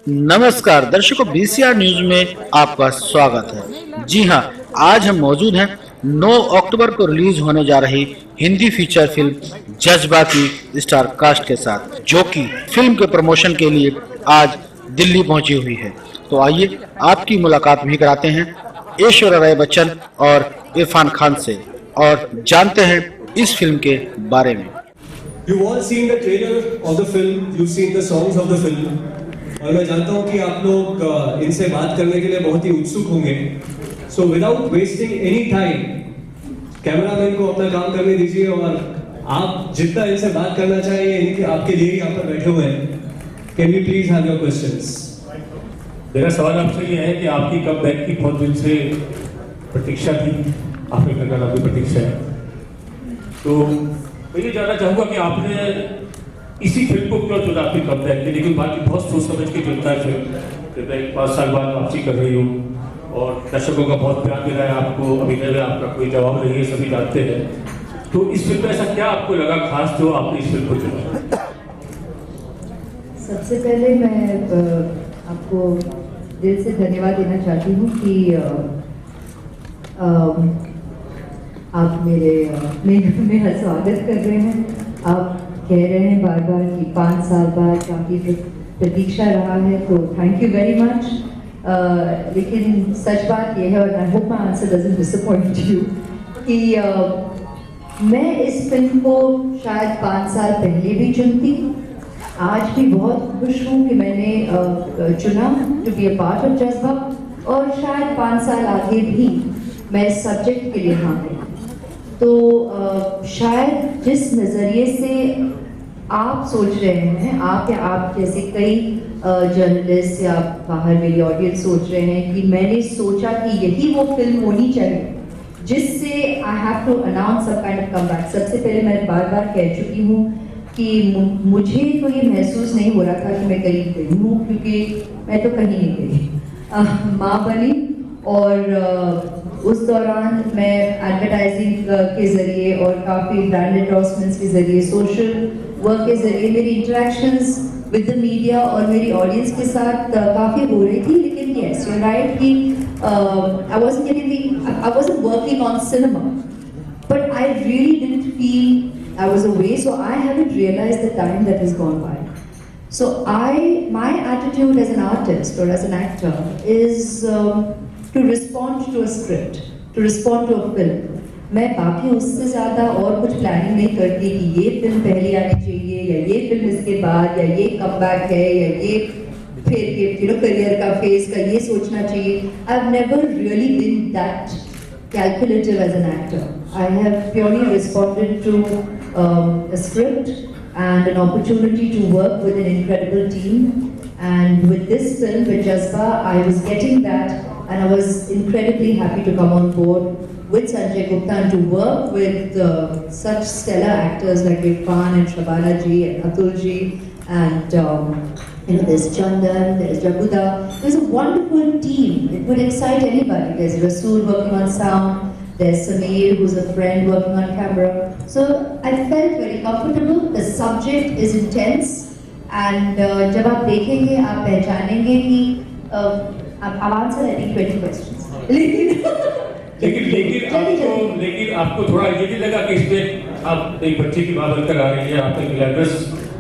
नमस्कार दर्शकों, BCR news में आपका स्वागत है। जी हां, आज हम मौजूद हैं 9 अक्टूबर को रिलीज होने जा रही हिंदी फीचर फिल्म जज्बा की स्टार कास्ट के साथ, जो कि फिल्म के प्रमोशन के लिए आज दिल्ली पहुंची हुई है। तो आइए आपकी मुलाकात भी कराते हैं ऐश्वर्या राय बच्चन और इरफान खान से और जानते हैं इस फिल्म के बारे में। You've all seen the trailer of the film, you've seen the songs of the film, और मैं जानता हूँ कि आप लोग इनसे बात करने के लिए बहुत ही उत्सुक होंगे। So without wasting any time, cameraman को अपना काम करने दीजिए और आप जितना इनसे बात करना चाहिए इनके आपके लिए यहाँ पर बैठे हुए हैं। Can we please have your questions? मेरा सवाल आपसे ये है कि आपकी कब बैक की बहुत दिन से प्रतीक्षा थी, आपने कहा आपकी प्रतीक्षा है, तो मैं ये जानना चाहूँगा कि आपने इसी फिल्म को क्यों चुना अपनी कम बैक की, लेकिन बाकी बहुत सोच समझ के चलता है फिल्म। मैं 5 साल बाद वापसी कर रही हूँ और दर्शकों का बहुत प्यार मिला है आपको, अभिनय में आपका कोई जवाब नहीं है, सभी जानते हैं। तो इस फिल्म में ऐसा क्या आपको लगा खास जो आपने इस फिल्म को चुना? सबसे पहले मैं आपको दिल से धन्यवाद देना चाहती हूँ कि आप मेरा स्वागत कर रहे हैं। आप कह रहे हैं बार बार कि 5 साल बाद काफ़ी प्रतीक्षा रहा है, तो थैंक यू वेरी मच। लेकिन सच बात यह है, और I hope my answer doesn't disappoint you, कि मैं इस फिल्म को शायद 5 साल पहले भी चुनती। आज भी बहुत खुश हूँ कि मैंने चुना to be a part of Jazbaa, और शायद 5 साल आगे भी मैं इस सब्जेक्ट के लिए हाँ कहूँ। तो शायद जिस नज़रिए से आप सोच रहे हैं, आप या आप जैसे कई जर्नलिस्ट या बाहर मेरी ऑडियंस सोच रहे हैं कि मैंने सोचा कि यही वो फिल्म होनी चाहिए जिससे I have to announce a kind of comeback. सबसे पहले मैं बार बार कह चुकी हूँ कि मुझे तो ये महसूस नहीं हो रहा था कि मैं कहीं गई हूँ, क्योंकि मैं तो कहीं नहीं गई। माँ बनी और उस दौरान मैं एडवर्टाइजिंग के ज़रिए और काफ़ी ब्रांड एंडोर्समेंट्स के ज़रिए, सोशल वर्क के ज़रिए मेरी इंटरेक्शंस विद द मीडिया और मेरी ऑडियंस के साथ काफ़ी हो रही थी। लेकिन यस, यू आर राइट कि I wasn't working on cinema, but I really didn't feel I was away, so I haven't realized the time that has gone by. So my attitude as an artist or as an actor is to respond to a script, to respond to a film. मैं बाकी उससे ज़्यादा और कुछ planning नहीं करती कि ये फिल्म पहले आनी चाहिए या ये फिल्म इसके बाद या ये कमबैक है या ये फिर ये करियर का फेज का ये सोचना चाहिए। I've never really been that calculative as an actor. I have purely responded to a script and an opportunity to work with an incredible team. And with this film, with Jazba, I was getting that, and I was incredibly happy to come on board with Sanjay Gupta and to work with such stellar actors like Irfan and Shabana ji and Atul ji, and there's Chandan, there's Jaguda. There's a wonderful team. It would excite anybody. There's Rasool working on sound. There's Sameer, who's a friend, working on camera. So I felt very comfortable. The subject is intense, and जब आप देखेंगे आप पहचानेंगे कि I'll answer I think 20 questions. लेकिन आपको थोड़ा ये भी लगा कि इसमें आप एक बच्चे की मां बनकर आ रही है, आपका ग्लैमरस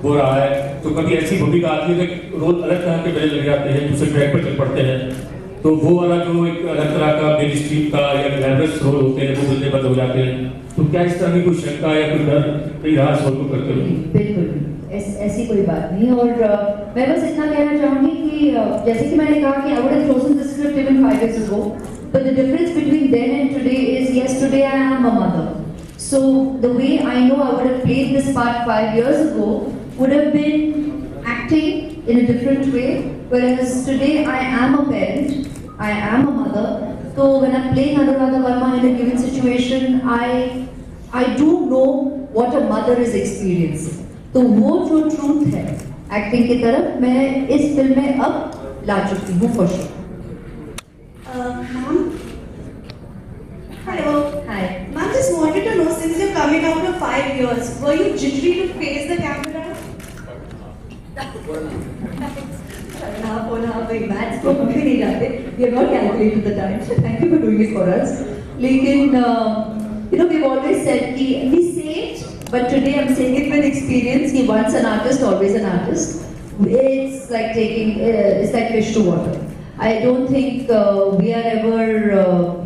हो रहा है, तो कभी ऐसी भूमिका आती है कि रोज अलग तरह के बड़े लग जाते हैं, दूसरे ट्रैक पर चल पड़ते हैं, तो वो वाला जो एक अलग तरह का मेरी स्ट्रीम का या ग्लैमरस रोल होते हैं वो मिलने बंद हो जाते हैं, तो क्या इस तरह की कोई शंका या कोई डर कई रहा रोल को करते हुए? बिल्कुल ऐसी कोई बात नहीं। और मैं बस इतना कहना चाहूँगी कि जैसे कि मैंने कहा कि I would have chosen the script even 5 years ago, but the difference between then and today is yes, today I am a mother. So the way I know I would have played this part 5 years ago would have been acting in a different way, whereas today I am a parent, I am a mother. So when I'm playing Anuradha Verma in a given situation, I do know what a mother is experiencing. तो वो जो truth है acting की तरफ मैं इस film में अब ला चुकी हूँ for sure. Ma'am, hello. Hi. Ma'am, just wanted to know, since you're coming out for 5 years, were you jittery to face the camera? कोई मैथ्स तो हम भी नहीं जानते, we have not calculated the time, so thank you for doing it for us. लेकिन you know, we've always said कि we say it, but today I'm saying it with experience कि once an artist, always an artist. It's like taking, it's like fish to water. I don't think we are ever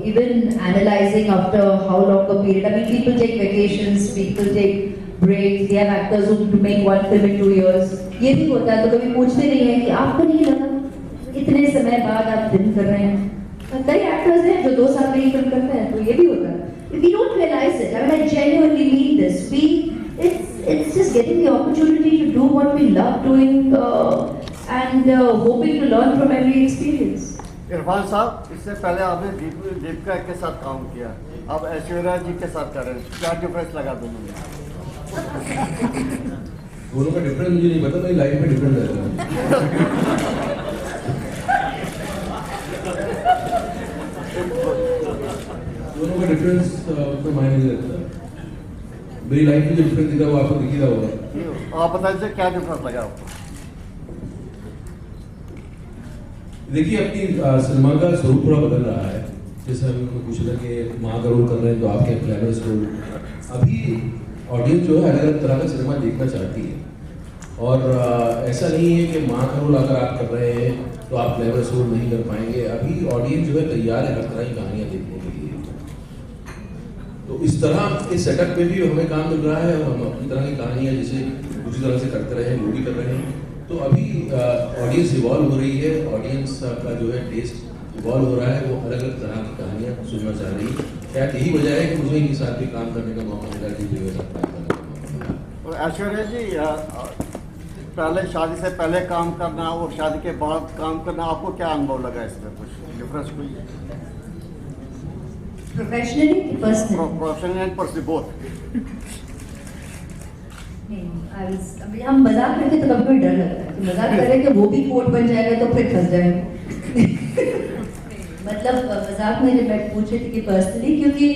even analyzing after how long a period. I mean, people take vacations, people take breaks. They have actors who make one film in 2 years. ये भी होता है, तो कभी पूछते नहीं है कि आपको नहीं लगा इतने समय बाद आप फिल्म कर रहे हैं. कई एक्टर्स हैं जो 2 साल में ही फिल्म करते हैं, तो ये भी होता है. We don't realize it. I mean, I genuinely mean this. It's just getting the opportunity to do what we love doing and hoping to learn from every experience. Irfan साहब, इससे पहले आपने दीपिका के साथ काम किया, अब ऐश्वर्या जी के साथ कर रहे हैं, क्या डिफरेंस लगा दोनों में? दोनों का डिफरेंस मुझे नहीं पता, मेरी लाइफ में डिफरेंस है. दोनों का डिफरेंस तो मायने नहीं रखता. मेरी लाइफ में जो डिफरेंस दिखा वो आपको दिख ही रहा होगा. आप बताइए क्या डिफरेंस लगा आपको? देखिए, अपनी सिनेमा का स्वरूप थोड़ा बदल रहा है. जैसे अभी उनको पूछ रहे कि माँ का रोल कर रहे हैं तो आपके ग्लैमरस रोल. अभी ऑडियंस जो है अलग अलग तरह का सिनेमा देखना चाहती है, और ऐसा नहीं है कि माँ का रोल अगर आप कर रहे हैं तो आप ग्लैमरस रोल नहीं कर पाएंगे. अभी ऑडियंस जो है तैयार है हर तरह की कहानियाँ देखने के लिए. तो इस तरह इस सेटअप पे भी हमें काम मिल रहा है, और हम अपनी तरह की कहानियाँ जैसे दूसरी तरह से करते रहे हैं वो भी कर रहे हैं. तो अभी ऑडियंस इवॉल्व हो रही है, ऑडियंस का जो है टेस्ट इवॉल्व हो रहा है, वो अलग अलग तरह की कहानियाँ सुनना चाह रही है. शायद यही वजह है कि मुझे इनके साथ भी काम करने का मौका मिला, दीपिका के साथ काम करने का मौका मिला. और ऐश्वर्या जी, पहले शादी से पहले काम करना और शादी के बाद काम करना, आपको क्या अनुभव लगा इसमें? कुछ डिफरेंस कोई? Professionally, personally. Professional and personal both. अभी हम मजाक करते तो कभी कभी डर लगता है कि मजाक करें कि वो भी कोट बन जाएगा तो फिर फंस जाएंगे. मतलब मजाक में जब मैं पूछ रही थी कि पर्सनली, क्योंकि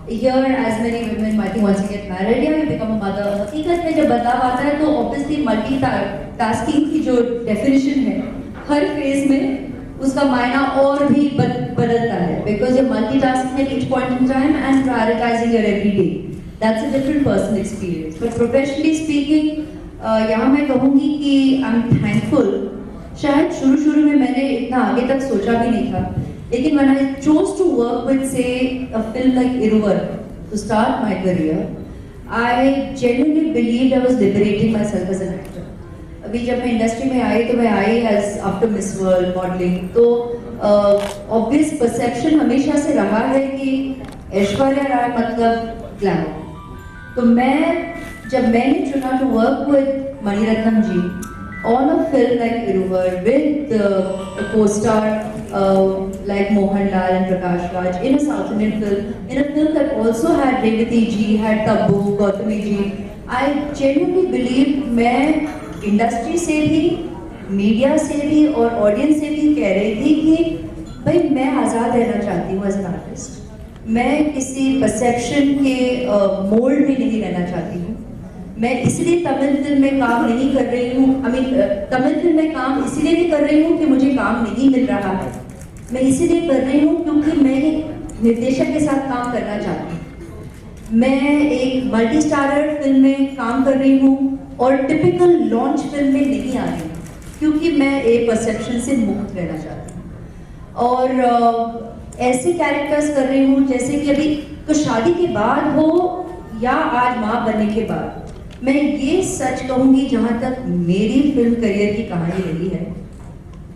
here as many women I think once you get married या you become a mother, हकीकत में जब बदलाव आता है तो obviously मल्टीटास्किंग की जो डेफिनेशन है हर फेज में उसका मायना और भी बदलता है, because you're multitasking at each point in time and prioritizing your everyday. That's a different personal experience. But professionally speaking, यहाँ मैं कहूँगी कि I'm thankful. शायद शुरू में मैंने इतना आगे तक सोचा भी नहीं था, लेकिन when I chose to work with say a film like Iruvar to start my career, I genuinely believed I was liberating myself as an actor. अभी जब मैं इंडस्ट्री में आई तो मैं आई as after Miss World modelling, तो obvious perception हमेशा से रहा है कि ऐश्वर्या राय मतलब ग्लैमर. तो जब मैंने चुना to work with Mani Ratnam ji on a film like Iruvar with a co-star like Mohanlal and Prakash Raj in a South Indian film, in a film that also had Revati ji, had Tabu, Gautami ji, I genuinely believe मैं industry से भी, media से भी और audience से भी कह रही थी कि भाई मैं आज़ाद रहना चाहती हूँ एज एन आर्टिस्ट. मैं किसी परसेप्शन के मोल्ड में नहीं रहना चाहती हूँ. मैं इसलिए तमिल फिल्म में काम नहीं कर रही हूँ, तमिल फिल्म में काम इसलिए नहीं कर रही हूँ कि मुझे काम नहीं मिल रहा है. मैं इसलिए कर रही हूँ क्योंकि मैं निर्देशक के साथ काम करना चाहती हूँ. मैं एक मल्टी स्टारर फिल्म में काम कर रही हूँ और टिपिकल लॉन्च फिल्म में नहीं आ रही हूँ, क्योंकि मैं एक परसेप्शन से मुक्त रहना चाहती हूँ. और ऐसे कैरेक्टर्स कर रही हूँ जैसे कि अभी तो शादी के बाद हो या आज माँ बनने के बाद. मैं ये सच कहूँगी, जहाँ तक मेरी फिल्म करियर की कहानी रही है,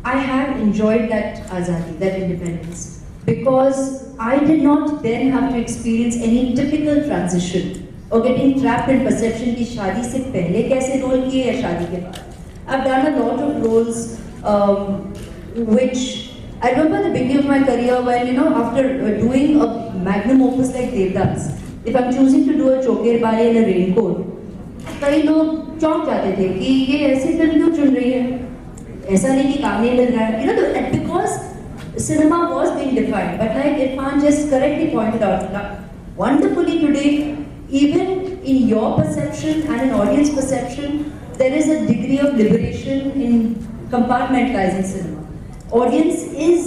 I have enjoyed that आज़ादी, that independence, because I did not then have to experience any typical transition or getting trapped in perception कि शादी से पहले कैसे रोल किए या शादी के बाद. I've done a lot of roles which I remember the beginning of my career when, you know, after doing a magnum opus like Devdas, if I'm choosing to do a Choker Bali and a Raincoat, कई लोग चौंक जाते थे कि ये ऐसी film क्यों चुन रही है, ऐसा नहीं कि काम नहीं मिल रहा है. You know, because cinema was being defined, but like Irfan just correctly pointed out, wonderfully today, even in your perception and in audience perception, there is a degree of liberation in compartmentalizing cinema. audience is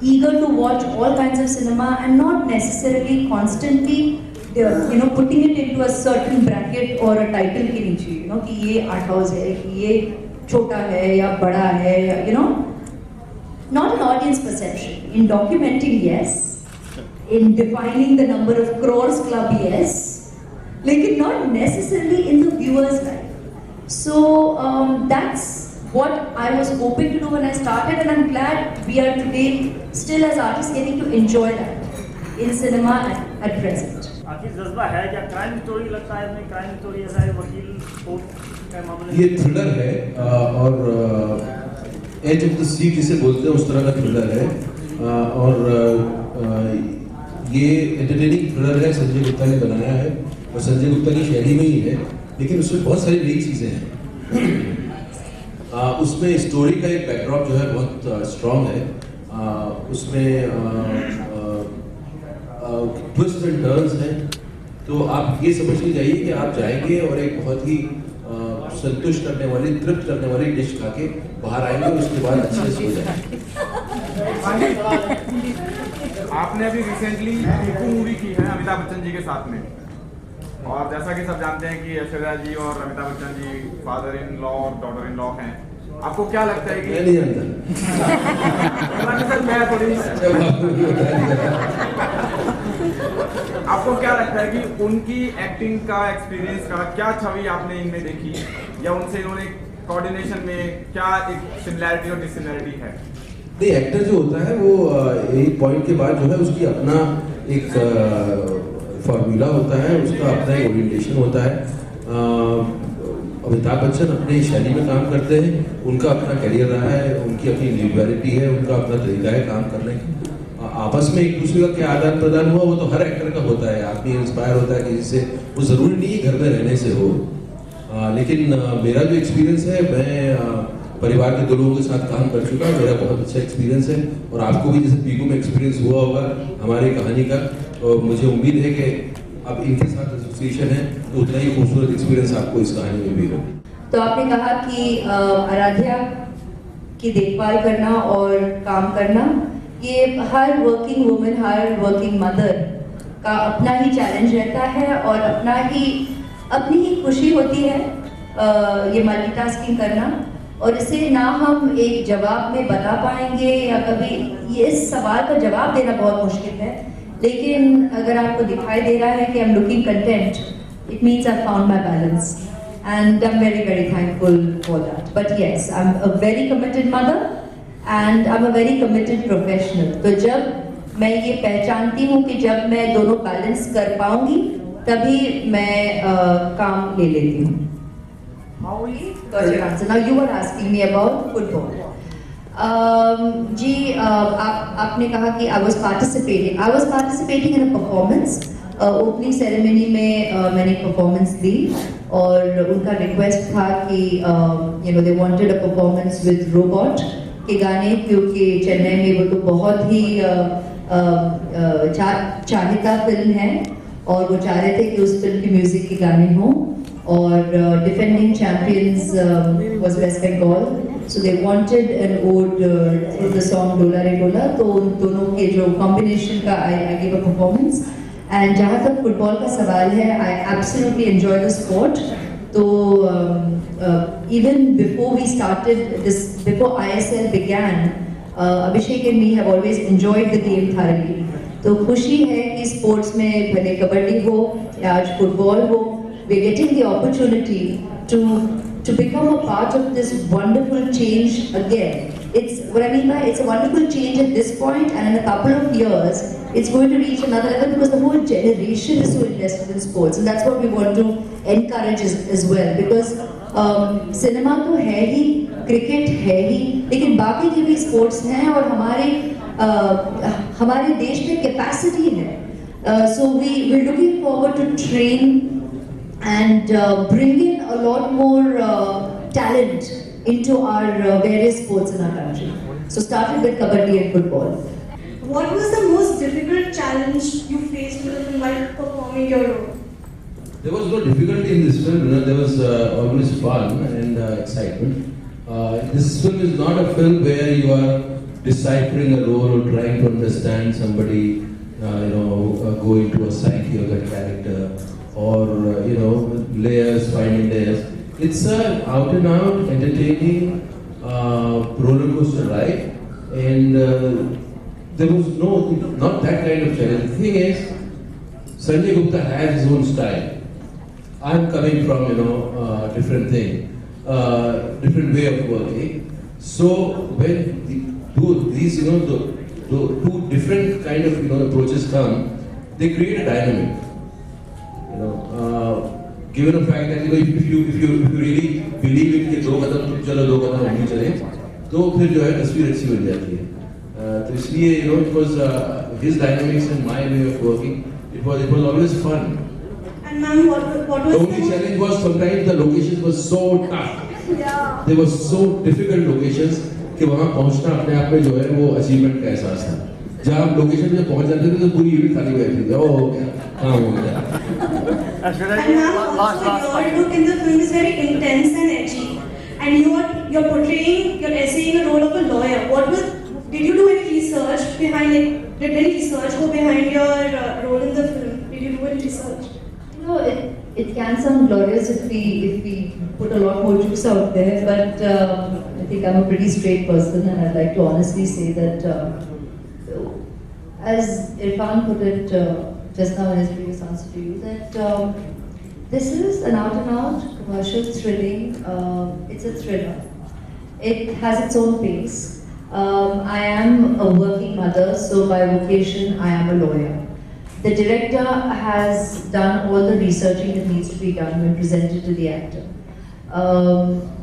eager to watch all kinds of cinema and not necessarily constantly putting it into a certain bracket or a title के नीचे, कि ये art house है, कि ये छोटा है या बड़ा है, not an audience perception. In documenting, yes. In defining the number of crores club, yes. Like not necessarily in the viewer's life. So that's what I was hoping to do when I started, and I'm glad we are today still as artists getting to enjoy that in cinema at present. आखिर जज्बा है क्या? Crime story लगता है, अपनी crime story ऐसा है, वकील कोर्ट का मामला। ये थ्रिलर है और एज ऑफ द सी जिसे बोलते हैं उस तरह का थ्रिलर है और ये एंटरटेनिंग थ्रिलर है। संजय गुप्ता ने बनाया है और संजय गुप्ता की शैली में ही है, लेकिन उसमें बहुत सारी नई चीज़ें हैं। उसमें स्टोरी का एक बैकड्रॉप जो है बहुत स्ट्रॉन्ग है। उसमें ट्विस्ट एंड टर्न्स हैं, तो आप ये समझ के जाइए कि आप जाएंगे और एक बहुत ही संतुष्ट करने वाली, तृप्त करने वाली डिश खा के बाहर आएंगे और उसके बाद अच्छे से हो जाएंगे। आपने अभी रिसेंटली पीकू मूवी की है अमिताभ बच्चन जी के साथ में, और जैसा कि सब जानते हैं कि ऐश्वर्या जी और Amitabh Bachchan ji father in law और डॉटर इन लॉ हैं। आपको क्या लगता है कि मैं नहीं जानता सर मैं थोड़ी आपको क्या लगता है कि उनकी एक्टिंग का एक्सपीरियंस का क्या छवि आपने इनमें देखी, या उनसे इन्होंने कोऑर्डिनेशन में क्या एक सिमिलैरिटी और डिसिमिलैरिटी है? नहीं, एक्टर जो होता है वो एक पॉइंट के बाद जो है उसकी अपना एक फॉर्मूला होता है, उसका अपना एक ओरिएंटेशन होता है। अमिताभ बच्चन अपनी शैली में काम करते हैं, उनका अपना करियर रहा है, उनकी अपनी इंडिविजुअलिटी है, उनका अपना तरीका है काम करने का। आपस में एक दूसरे का क्या आदान प्रदान हुआ वो तो हर एक्टर का होता है। आदमी इंस्पायर होता है किसी से, वो ज़रूरी नहीं घर में रहने से हो। लेकिन मेरा जो एक्सपीरियंस है, मैं परिवार के 2 लोगों के साथ काम कर चुका हूँ, मेरा बहुत अच्छा एक्सपीरियंस है और आपको भी जैसे पीकू में एक्सपीरियंस हुआ होगा हमारी कहानी का, और मुझे उम्मीद है कि अब इनके साथ एसोसिएशन है तो उतना ही खूबसूरत एक्सपीरियंस आपको इस कहानी में भी हो। तो आपने कहा कि आराध्या की देखभाल करना और काम करना, ये हर वर्किंग वुमन, हर वर्किंग मदर का अपना ही चैलेंज रहता है और अपनी ही खुशी होती है ये मल्टीटास्किंग करना। और इसे ना हम एक जवाब में बता पाएंगे या कभी ये इस सवाल का जवाब देना बहुत मुश्किल है, लेकिन अगर आपको दिखाई दे रहा है कि I am looking content, it means I found my balance and I am very very thankful for that. But yes, I am a very committed mother and I am a very committed professional. तो जब मैं ये पहचानती हूँ कि जब मैं दोनों बैलेंस कर पाऊंगी तभी मैं काम ले लेती हूँ। Got your answer. Now you were asking me about football. जी, आपने कहा कि I was participating in a performance. Opening ceremony में मैंने परफॉर्मेंस दी और उनका रिक्वेस्ट था कि they wanted a performance with robot के गाने, क्योंकि चेन्नई में वो तो बहुत ही चाहता फिल्म है और वो चाह रहे थे कि उस फिल्म की म्यूजिक के गाने हों। और defending champions was West Bengal, so they wanted an ode through the song Dola Re डोला। तो उन दोनों के जो कॉम्बिनेशन का I give a performance. And जहाँ तक फुटबॉल का सवाल है, I absolutely enjoy the sport. तो even before we started this, before ISL began, Abhishek and me have always enjoyed the game thoroughly. तो खुशी है कि स्पोर्ट्स में भले कबड्डी हो या आज फुटबॉल हो, we're getting the opportunity to become a part of this wonderful change again. It's what I mean by it's a wonderful change at this point, and in a couple of years it's going to reach another level because the whole generation is so invested in sports, and that's what we want to encourage as well. Because cinema तो है ही, cricket है ही, लेकिन बाकी के भी sports हैं और हमारे देश में कैपेसिटी है. So we're looking forward to train and bring in a lot more talent into our various sports in our country. So started with kabaddi and football. What was the most difficult challenge you faced while performing your role? There was no difficulty in this film. There was always fun and excitement. This film is not a film where you are deciphering a role or trying to understand somebody, go into a psyche of that character, or layers, finding layers. It's an out and out entertaining roller coaster ride, and there was not that kind of challenge. The thing is, Sanjay Gupta has his own style. I'm coming from different thing, different way of working. So when these the two different kind of approaches come, they create a dynamic. Given the fact that if you really believe in कि 2 कदम तुम चलो 2 कदम हम भी चले, तो फिर जो है तस्वीर अच्छी बन जाती है. तो इसलिए it was his dynamics and my way of working. It was always fun. And ma'am, what was The only challenge was sometimes the locations were so tough. Yeah. They were so difficult locations कि वहाँ पहुँचना अपने आप में जो है वो achievement का एहसास था. जब आप लोकेशन पे पहुँच जाते थे तो पूरी यूनिट खाली बैठी थी. हो गया, काम हो गया. And ma'am, also your look in the film is very intense and edgy. And you're essaying a role of a lawyer. Did you do any research behind it? Did any research go behind your role in the film? Did you do any research? It can sound glorious if we put a lot more juice out there, but I think I'm a pretty straight person, and I'd like to honestly say that, as Irfan put it just now in his previous answer to you, that this is an out-and-out commercial thrilling. It's a thriller. It has its own pace. I am a working mother, so by vocation I am a lawyer. The director has done all the researching that needs to be done when presented to the actor.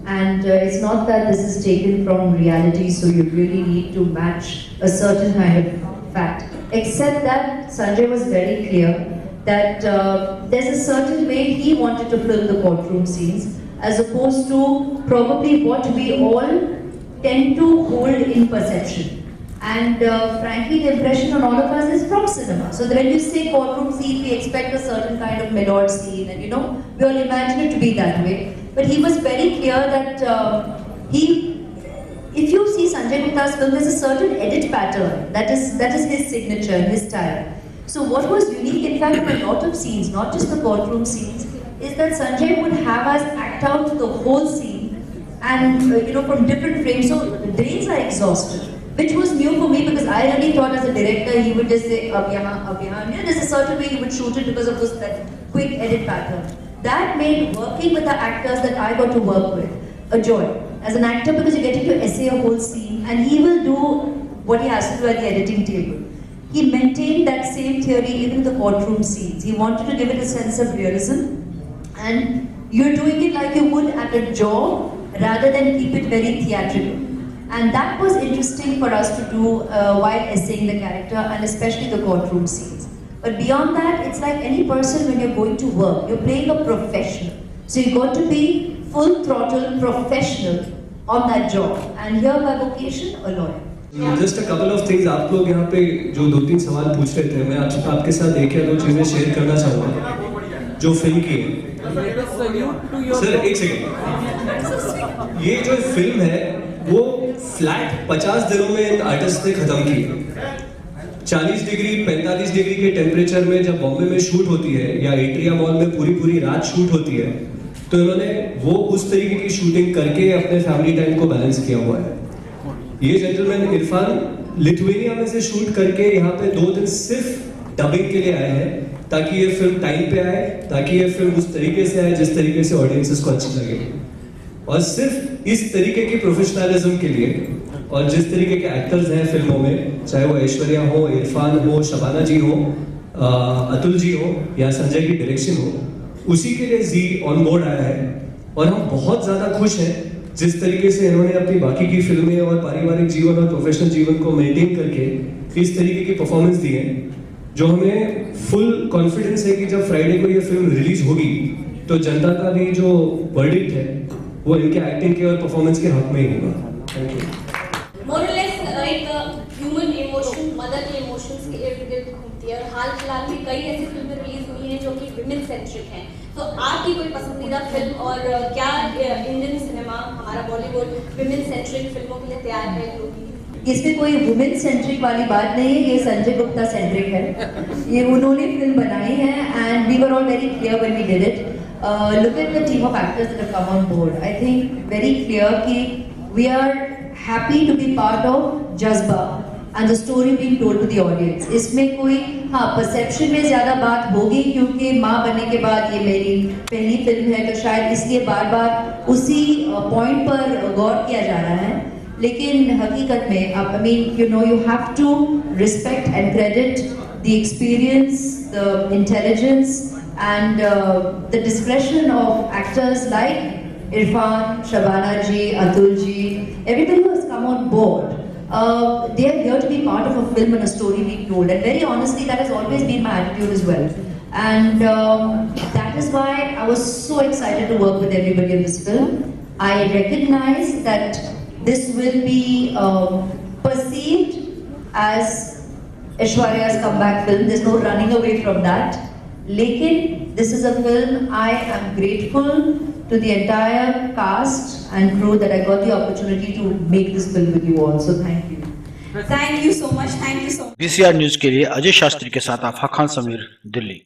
And it's not that this is taken from reality, so you really need to match a certain kind of fact. Except that Sanjay was very clear that there's a certain way he wanted to film the courtroom scenes, as opposed to probably what we all tend to hold in perception. And frankly, the impression on all of us is from cinema. So that when you say courtroom scene, we expect a certain kind of milord scene, and we all imagine it to be that way. But he was very clear that if you see Sanjay Gupta's film, there's a certain edit pattern that is his signature, his style. So what was unique, in fact, in a lot of scenes, not just the courtroom scenes, is that Sanjay would have us act out the whole scene, and from different frames. So the brains are exhausted, which was new for me, because I really thought as a director he would just say ab yahan. There's a certain way he would shoot it because of that quick edit pattern. That made working with the actors that I got to work with a joy. As an actor, because you get to essay a whole scene, and he will do what he has to do at the editing table. He maintained that same theory even in the courtroom scenes. He wanted to give it a sense of realism, and you're doing it like you would at a job rather than keep it very theatrical. And that was interesting for us to do while essaying the character, and especially the courtroom scenes. But beyond that, it's like any person when you're going to work, you're playing a professional. So you got to be full throttle professional on that job. And here by vocation, a lawyer. Just a couple of things. आप लोग यहाँ पे जो 2-3 सवाल पूछ रहे थे, मैं आपके साथ एक या दो चीजें शेयर करना चाहूँगा जो फिल्म की है. सर एक सेकेंड. ये जो फिल्म है वो फ्लैट 50 दिनों में आर्टिस्ट ने खत्म की. 40 डिग्री 45 डिग्री के टेम्परेचर में जब बॉम्बे में शूट होती है या एट्रिया मॉल में पूरी रात शूट होती है, तो इन्होंने वो उस तरीके की शूटिंग करके अपने फैमिली टाइम को बैलेंस किया हुआ है. ये जेंटलमैन इरफान लिथुआनिया में से शूट करके यहाँ पे 2 दिन सिर्फ डबिंग के लिए आए हैं, ताकि ये फिल्म टाइम पे आए, ताकि ये फिल्म उस तरीके से आए जिस तरीके से ऑडियंसेस को अच्छी लगे. और सिर्फ इस तरीके की प्रोफेशनलिज्म के लिए, और जिस तरीके के एक्टर्स हैं फिल्मों में, चाहे वो ऐश्वर्या हो, इरफान हो, शबाना जी हो, अतुल जी हो, या संजय की डायरेक्शन हो, उसी के लिए जी ऑन बोर्ड आया है. और हम बहुत ज़्यादा खुश हैं जिस तरीके से इन्होंने अपनी बाकी की फिल्में और पारिवारिक जीवन और प्रोफेशनल जीवन को मेंटेन करके इस तरीके की परफॉर्मेंस दी है, जो हमें फुल कॉन्फिडेंस है कि जब फ्राइडे को ये फिल्म रिलीज होगी तो जनता का भी जो वर्डिक्ट है वो इनके एक्टिंग के और परफॉर्मेंस के हक में ही होगा. Thank you. More or less एक ह्यूमन इमोशन, मदर के इमोशंस के इर्द गिर्द घूमती है, और हाल फिलहाल में कई ऐसी फिल्में रिलीज हुई हैं जो कि विमेन सेंट्रिक हैं. तो आपकी कोई पसंदीदा फिल्म, और क्या इंडियन सिनेमा, हमारा बॉलीवुड विमेन सेंट्रिक फिल्मों के लिए तैयार है लोग? इसमें कोई वुमेन सेंट्रिक वाली बात नहीं है, ये संजय गुप्ता सेंट्रिक है। ये उन्होंने फिल्म बनाई है and we were all very clear when we did it. Look at the team of actors that have come on board. I think very clear कि we are happy to be part of Jazba and the story being told to the audience. इसमें कोई perception में ज़्यादा बात होगी क्योंकि माँ बनने के बाद ये मेरी पहली फिल्म है, तो शायद इसलिए बार बार उसी पॉइंट पर गौर किया जा रहा है। लेकिन हकीकत में आप you have to respect and credit the experience, the intelligence and the discretion of actors like Irfan, Shabana ji, Atul ji, everybody who has come on board. They are here to be part of a film and a story being told, and very honestly that has always been my attitude as well, and that is why I was so excited to work with everybody in this film. I recognize that this will be perceived as Aishwarya's comeback film. There's no running away from that. Lekin this is a film I am grateful to the entire cast and crew that I got the opportunity to make this film with you all. So thank you. Thank you so much. Thank you so much. VCR news के लिए अजय शास्त्री के साथ आफा खान समीर, दिल्ली।